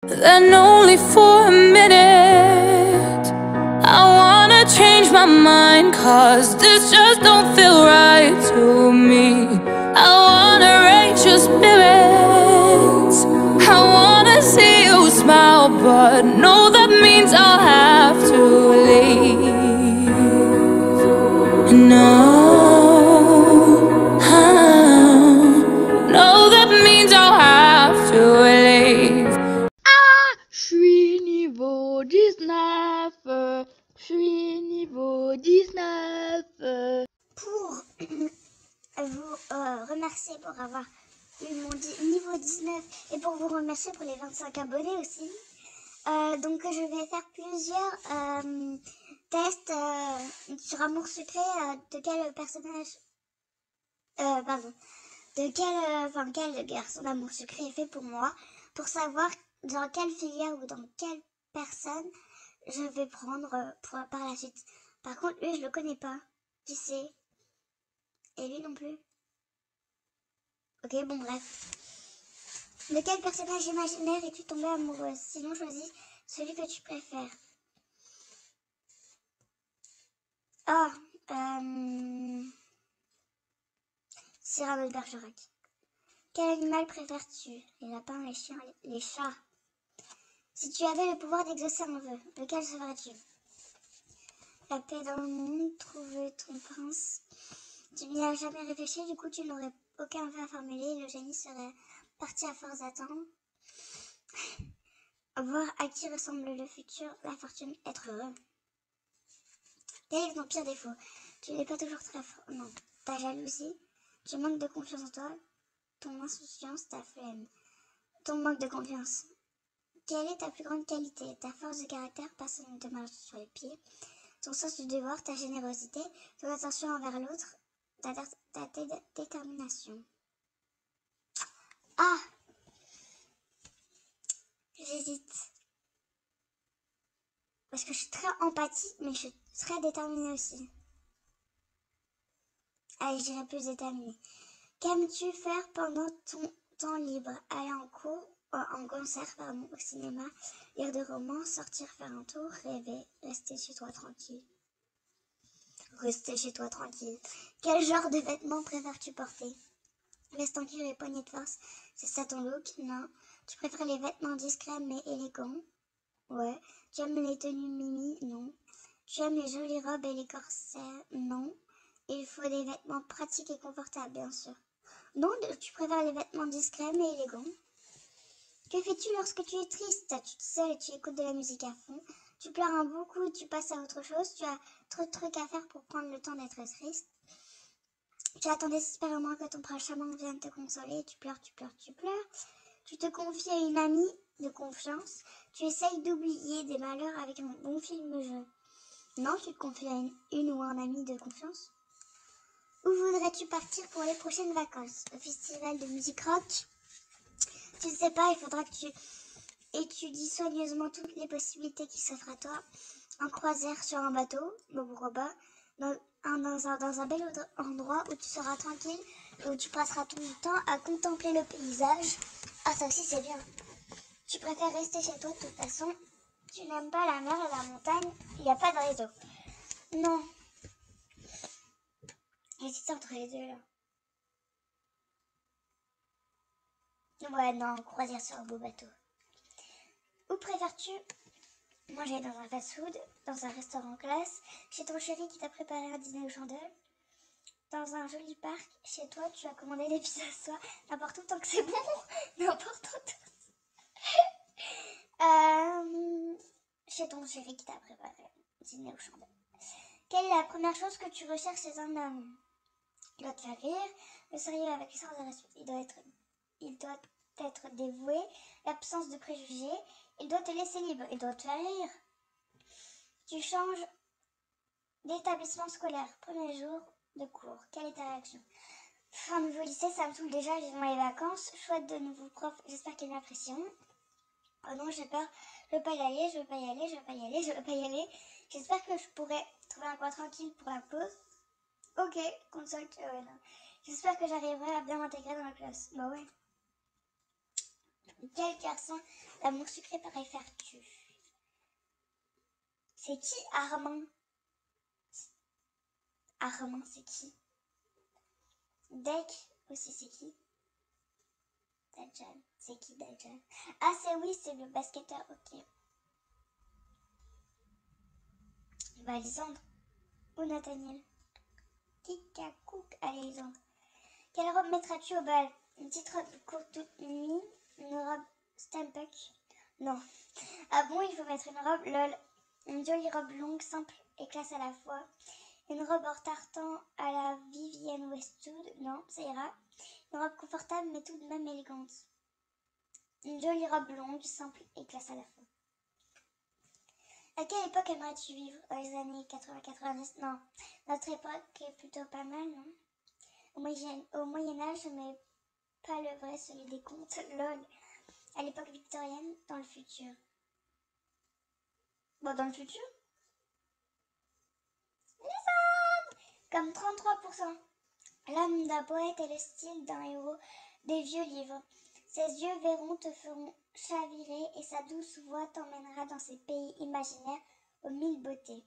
Then only for a minute I wanna change my mind, 'cause this just don't feel right to me. I wanna raise your spirits, I wanna see you smile, but no, that means I'll have to leave. No, no, that means I'll have to leave. Je suis niveau 19. Je suis niveau 19. Pour vous remercier pour avoir eu mon niveau 19 et pour vous remercier pour les 25 abonnés aussi. Donc je vais faire plusieurs tests sur Amour Sucré de quel personnage... pardon. De quel garçon d'Amour Sucré est fait pour moi, pour savoir dans quelle filière ou dans quelle personne je vais prendre par la suite. Par contre, lui, je le connais pas. Qui c'est? Et lui non plus. Ok, bon, bref. De quel personnage imaginaire es-tu tombée amoureuse? Sinon, choisis celui que tu préfères. Cyrano de Bergerac. Quel animal préfères-tu? Les lapins, les chiens, les chats. Si tu avais le pouvoir d'exaucer un vœu, lequel serais-tu? La paix dans le monde, trouver ton prince. Tu n'y as jamais réfléchi, du coup tu n'aurais aucun vœu à formuler, le génie serait parti à force d'attendre. Voir à qui ressemble le futur, la fortune, être heureux. Quel est ton pire défaut? Tu n'es pas toujours très fort. Non. Ta jalousie, tu manques de confiance en toi, ton insouciance, ta flemme, ton manque de confiance. Quelle est ta plus grande qualité? Ta force de caractère, personne ne te marche sur les pieds, ton sens du devoir, ta générosité, ton attention envers l'autre, ta détermination. Ah! J'hésite. Parce que je suis très empathique, mais je suis très déterminée aussi. Allez, je dirais plus déterminée. Qu'aimes-tu faire pendant ton temps libre? Aller en cours, en concert, au cinéma, lire des romans, sortir faire un tour, rêver, rester chez toi tranquille. Rester chez toi tranquille. Quel genre de vêtements préfères-tu porter? Veste en cuir et poignée de force, c'est ça ton look? Non. Tu préfères les vêtements discrets mais élégants? Ouais. Tu aimes les tenues mimi? Non. Tu aimes les jolies robes et les corsets? Non. Il faut des vêtements pratiques et confortables, bien sûr. Non, tu préfères les vêtements discrets mais élégants. Que fais-tu lorsque tu es triste? Tu te seul et tu écoutes de la musique à fond. Tu pleures beaucoup et tu passes à autre chose. Tu as trop de trucs à faire pour prendre le temps d'être triste. Tu attends désespérément que ton proche amant vienne te consoler. Tu pleures, tu pleures, tu pleures. Tu te confies à une amie de confiance. Tu essayes d'oublier des malheurs avec un bon film-jeu. Non, tu te confies à une ou un ami de confiance. Où voudrais-tu partir pour les prochaines vacances? Au festival de musique rock? Tu ne sais pas, il faudra que tu étudies soigneusement toutes les possibilités qui s'offrent à toi. En croisière sur un bateau, bon, pourquoi pas. Dans un bel endroit où tu seras tranquille et où tu passeras tout le temps à contempler le paysage. Ah, ça aussi c'est bien. Tu préfères rester chez toi de toute façon. Tu n'aimes pas la mer et la montagne. Il n'y a pas de réseau. Non. J'hésite entre les deux là. Ouais, non, croisière sur un beau bateau. Où préfères-tu manger? Dans un fast-food, dans un restaurant classe, chez ton chéri qui t'a préparé un dîner aux chandelles, dans un joli parc, chez toi tu as commandé des pizzas soir, n'importe où tant que c'est bon, n'importe où. Chez ton chéri qui t'a préparé un dîner aux chandelles. Quelle est la première chose que tu recherches chez un homme? Il doit te faire rire, le sérieux avec sens de respect, il doit être dévoué, l'absence de préjugés, il doit te laisser libre, il doit te faire rire. Tu changes d'établissement scolaire, premier jour de cours, quelle est ta réaction? Un nouveau lycée, ça me saoule déjà, vivement les vacances, chouette de nouveaux profs, j'espère qu'ils m'apprécieront. Oh non, j'ai peur, je veux pas y aller, je veux pas y aller, je veux pas y aller, je veux pas y aller. J'espère que je pourrai trouver un coin tranquille pour la pause. Ok, console, non. J'espère que j'arriverai à bien m'intégrer dans la classe. Bah ouais. Quel garçon d'amour sucré préfères-tu? C'est qui Armand? Armand, c'est qui? Deck aussi, c'est qui? Dajan. C'est qui Dajan? Ah, c'est le basketteur, ok. Bah, Lisandre. Ou Nathaniel. Kikakouk. Allez, Lisandre. Quelle robe mettras-tu au bal? Une petite robe courte toute nuit? Une robe stampuck? Non. Ah bon, il faut mettre une robe, lol. Une jolie robe longue, simple et classe à la fois. Une robe en tartan à la Vivienne Westwood? Non, ça ira. Une robe confortable mais tout de même élégante. Une jolie robe longue, simple et classe à la fois. À quelle époque aimerais-tu vivre? Dans les années 80-90? Non. Notre époque est plutôt pas mal, non? Au Moyen-Âge, mais pas le vrai, celui des contes. Lol. À l'époque victorienne, dans le futur. Bon, dans le futur? Comme 33%. L'âme d'un poète est le style d'un héros des vieux livres. Ses yeux verront te feront chavirer et sa douce voix t'emmènera dans ces pays imaginaires aux mille beautés.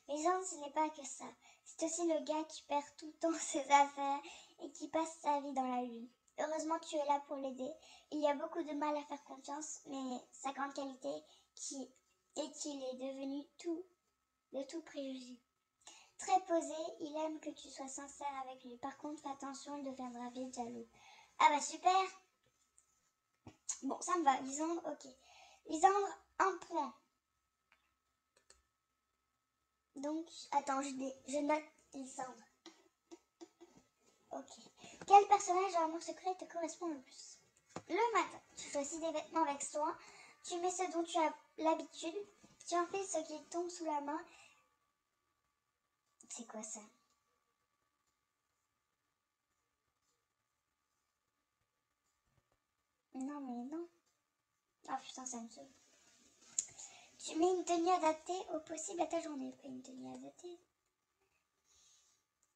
Mais Jean, ce n'est pas que ça. C'est aussi le gars qui perd tout le temps ses affaires et qui passe sa vie dans la lune. Heureusement que tu es là pour l'aider. Il y a beaucoup de mal à faire confiance, mais sa grande qualité est qu'il est devenu de tout préjugé. Très posé, il aime que tu sois sincère avec lui. Par contre, fais attention, il deviendra vite jaloux. Ah bah super! Bon, ça me va. Lisandre, ok. Lisandre, 1 point. Donc, attends, je note Lisandre. Ok. Quel personnage de l'amour secret te correspond le plus? Le matin, tu choisis des vêtements avec soin. Tu mets ce dont tu as l'habitude. Tu en fais ce qui tombe sous la main. C'est quoi ça? Non mais non. Ah putain, ça me saoule. Tu mets une tenue adaptée au possible à ta journée. Pas une tenue adaptée.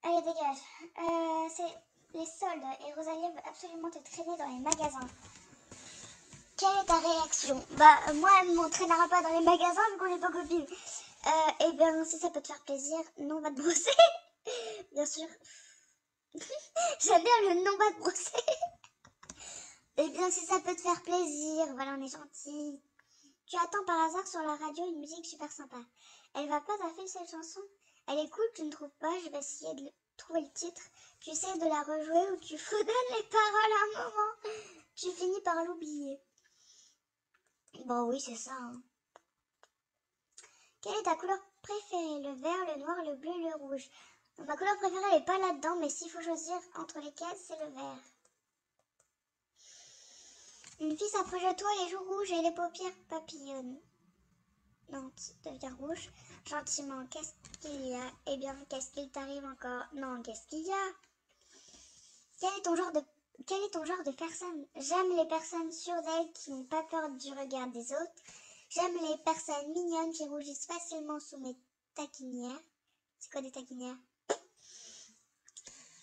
Allez, dégage. C'est les soldes et Rosalie veut absolument te traîner dans les magasins. Quelle est ta réaction? Bah, moi, elle ne m'entraînera pas dans les magasins vu qu'on n'est pas copines. Eh bien, si ça peut te faire plaisir, non, va te brosser. Bien sûr. J'aime bien le non, va te brosser. Eh bien, si ça peut te faire plaisir, voilà, on est gentil. Tu attends par hasard sur la radio une musique super sympa. Elle va pas t'afficher cette chanson? Elle est cool, tu ne trouves pas? Je vais essayer de trouver le titre. Tu essaies de la rejouer ou tu fredonnes les paroles à un moment. Tu finis par l'oublier. Bon, oui, c'est ça. Hein. Quelle est ta couleur préférée? Le vert, le noir, le bleu, le rouge? Ma couleur préférée, elle n'est pas là-dedans, mais s'il faut choisir entre lesquelles, c'est le vert. Une fille s'approche de toi, les joues rouges et les paupières papillonnent. Non, tu deviens rouge. Gentiment, qu'est-ce qu'il y a? Eh bien, qu'est-ce qu'il t'arrive encore? Non, qu'est-ce qu'il y a? Quel est ton genre de personne? J'aime les personnes sûres d'elles qui n'ont pas peur du regard des autres. J'aime les personnes mignonnes qui rougissent facilement sous mes taquinières. C'est quoi des taquinières?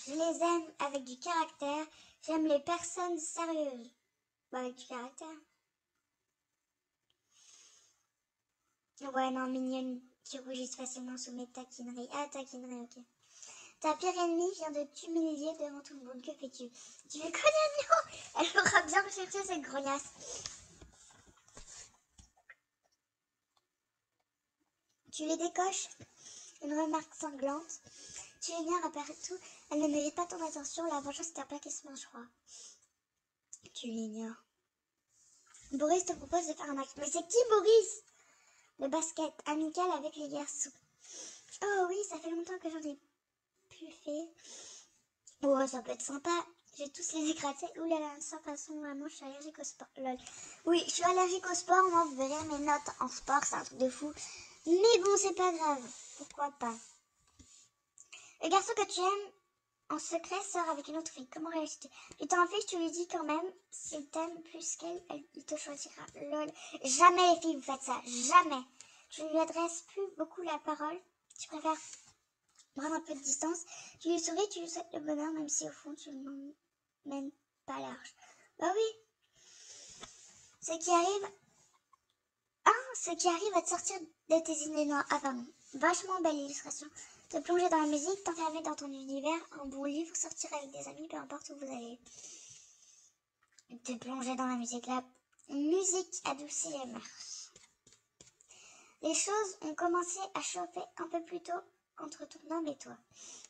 Je les aime avec du caractère. J'aime les personnes sérieuses. Bah, avec du caractère. Ouais, non, mignonne qui rougissent facilement sous mes taquineries. Ah, taquinerie, ok. Ta pire ennemie vient de t'humilier devant tout le monde. Que fais-tu? Tu fais quoi, Daniel? Elle aura bien recherché cette grognasse. Tu les décoches? Une remarque sanglante. Tu l'ignores partout. Elle ne mérite pas ton attention. La vengeance est un plat qui se mange froid. Tu l'ignores. Boris te propose de faire un acte. Mais c'est qui, Boris? Le basket amical avec les garçons. Oh oui, ça fait longtemps que j'en ai plus fait. Oh, ça peut être sympa. Je vais tous les écraser. Ouh là là, sans façon, vraiment, je suis allergique au sport. Lol. Oui, je suis allergique au sport. Moi, vous verrez mes notes en sport, c'est un truc de fou. Mais bon, c'est pas grave. Pourquoi pas? Le garçon que tu aimes en secret sort avec une autre fille. Comment réagis-tu? Tu t'en fiches, tu lui dis quand même. S'il t'aime plus qu'elle, il te choisira. Lol. Jamais les filles, vous faites ça. Jamais. Tu ne lui adresses plus beaucoup la parole. Tu préfères prendre un peu de distance. Tu lui souris, tu lui souhaites le bonheur, même si au fond, tu ne l'emmènes pas large. Bah oui. Ce qui arrive à te sortir de tes idées noires. Ah pardon, vachement belle illustration. Te plonger dans la musique, t'enfermer dans ton univers, un bon livre, sortir avec des amis, peu importe où vous allez. Te plonger dans la musique. La musique adoucit les mœurs. Les choses ont commencé à chauffer un peu plus tôt entre ton homme et toi.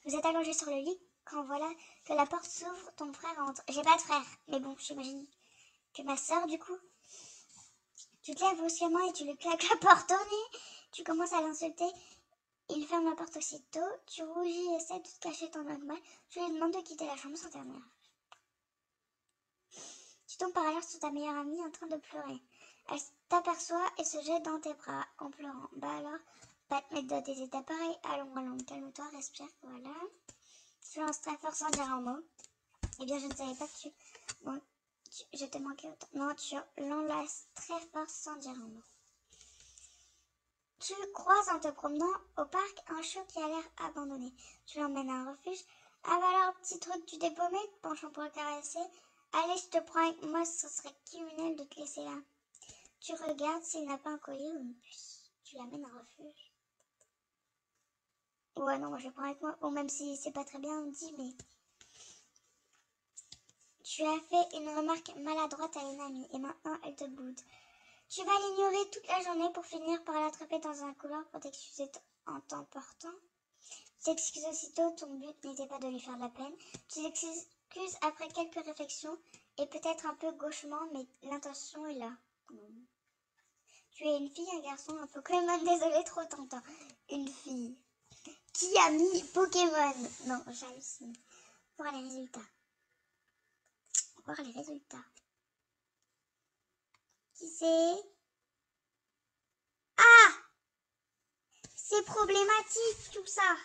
Vous êtes allongés sur le lit quand voilà que la porte s'ouvre, ton frère entre. J'ai pas de frère, mais bon, j'imagine que ma soeur du coup. Tu te lèves brusquement et tu lui claques la porte au nez. Tu commences à l'insulter. Il ferme la porte aussitôt. Tu rougis et essaies de te cacher ton mal. Tu lui demandes de quitter la chambre sans terminer. Tu tombes par ailleurs sur ta meilleure amie en train de pleurer. Elle t'aperçoit et se jette dans tes bras en pleurant. Bah alors, pas de mettre des états pareils. Allons, calme-toi, respire, voilà. Tu lances très fort sans dire un mot. Eh bien, je ne savais pas que tu... Bon, je te manquais autant. Non, tu l'enlaces très fort sans dire un mot. Tu croises en te promenant au parc un chiot qui a l'air abandonné. Tu l'emmènes à un refuge. Ah bah alors, petit truc, tu t'es paumé, penchant pour le caresser. Allez, je te prends avec moi, ce serait criminel de te laisser là. Tu regardes s'il n'a pas un collier ou une puce. Tu l'amènes à un refuge. Ouais, non, moi je le prends avec moi. Bon, même si c'est pas très bien dit, mais... Tu as fait une remarque maladroite à une amie et maintenant elle te boude. Tu vas l'ignorer toute la journée pour finir par l'attraper dans un couloir pour t'excuser en t'emportant. Tu t'excuses aussitôt, ton but n'était pas de lui faire de la peine. Tu t'excuses après quelques réflexions et peut-être un peu gauchement, mais l'intention est là. Tu es une fille, un garçon, un Pokémon, désolé, trop tentant. Une fille. Qui a mis Pokémon? Non, j'hallucine. Voir les résultats. Voir les résultats. Qui c'est? Ah! C'est problématique tout ça.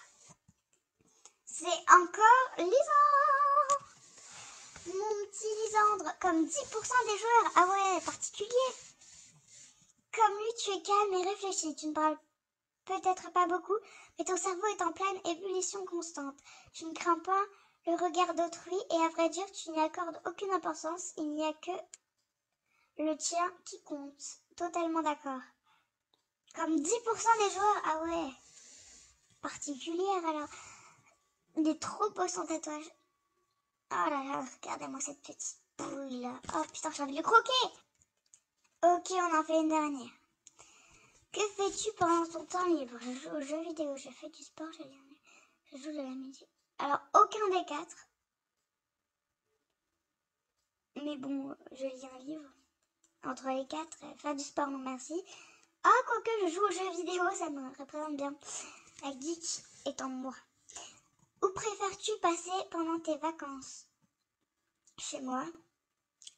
C'est encore Lisandre. Mon petit Lisandre. Comme 10% des joueurs. Ah ouais, particulier. Comme lui, tu es calme et réfléchi. Tu ne parles peut-être pas beaucoup, mais ton cerveau est en pleine ébullition constante. Tu ne crains pas le regard d'autrui et à vrai dire, tu n'y accordes aucune importance. Il n'y a que le tien qui compte. Totalement d'accord. Comme 10% des joueurs. Ah ouais. Particulière alors. Il est trop beau son tatouage. Oh là là, regardez-moi cette petite bouille là. Oh putain, j'ai envie de le croquer. Ok, on en fait une dernière. Que fais-tu pendant ton temps libre? Je joue aux jeux vidéo, je fais du sport, je joue de la musique. Alors, aucun des quatre. Mais bon, je lis un livre. Entre les quatre, faire du sport, non merci. Ah, quoique je joue aux jeux vidéo, ça me représente bien. La geek étant moi. Où préfères-tu passer pendant tes vacances? Chez moi,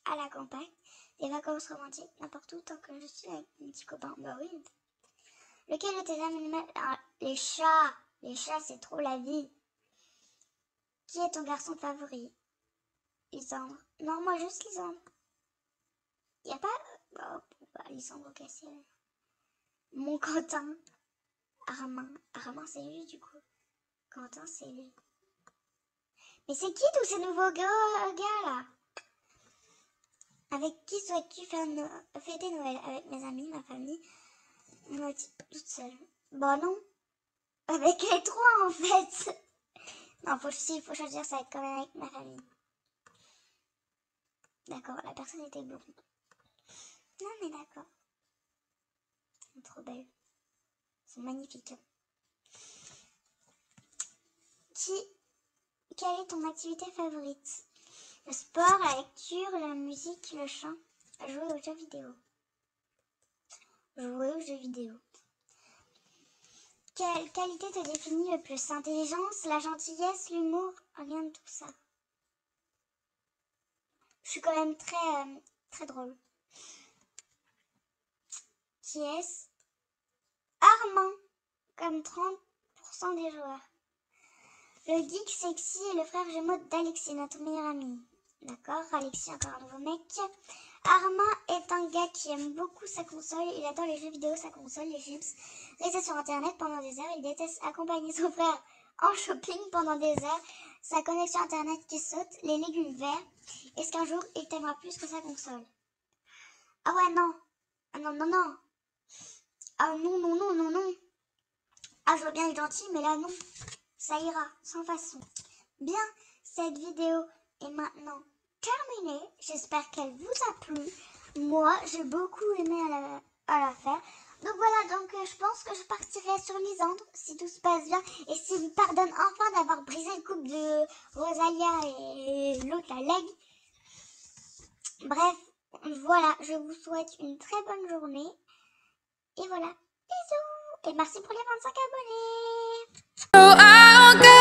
à la campagne, des vacances romantiques, n'importe où, tant que je suis avec mes petits copains. Bah oui. Lequel de tes animaux? Ah, les chats. Les chats, c'est trop la vie. Qui est ton garçon favori? Lisandre. Non, moi juste Lisandre. Y a pas... Lisandre, ok, c'est... Mon Quentin. Armin. Armin, c'est lui, du coup. Quentin, c'est lui. Mais c'est qui tous ces nouveaux gars là? Avec qui souhaites-tu fêter Noël? Avec mes amis, ma famille? Moi, toute seule. Bon, non. Avec les trois, en fait. Non, il faut choisir, ça va être quand même avec ma famille. D'accord, la personne était blonde. Non, mais d'accord. Elles sont trop belles. Elles sont magnifiques. Quelle est ton activité favorite? Le sport, la lecture, la musique, le chant. Jouer aux jeux vidéo. Jouer aux jeux vidéo. Quelle qualité te définit le plus? L'intelligence, la gentillesse, l'humour? Rien de tout ça. Je suis quand même très drôle. Qui est-ce? Armand, comme 30% des joueurs. Le geek sexy est le frère jumeau d'Alexis, notre meilleur ami. D'accord, Alexis, encore un nouveau mec. Armand est un gars qui aime beaucoup sa console. Il adore les jeux vidéo, sa console, les chips. Rester sur internet pendant des heures. Il déteste accompagner son frère en shopping pendant des heures. Sa connexion internet qui saute, les légumes verts. Est-ce qu'un jour il t'aimera plus que sa console? Ah ouais, non. Ah non, non, non. Ah non, non, non, non, non. Ah, je veux bien être gentille, mais là, non. Ça ira, sans façon. Bien, cette vidéo est maintenant terminée. J'espère qu'elle vous a plu. Moi, j'ai beaucoup aimé à la faire. Donc voilà, donc je pense que je partirai sur Lisandre, si tout se passe bien. Et s'il me pardonne enfin d'avoir brisé le couple de Rosalia et l'autre, la Leg. Bref, voilà, je vous souhaite une très bonne journée. Et voilà, bisous. Et merci pour les 25 abonnés. So I'll go.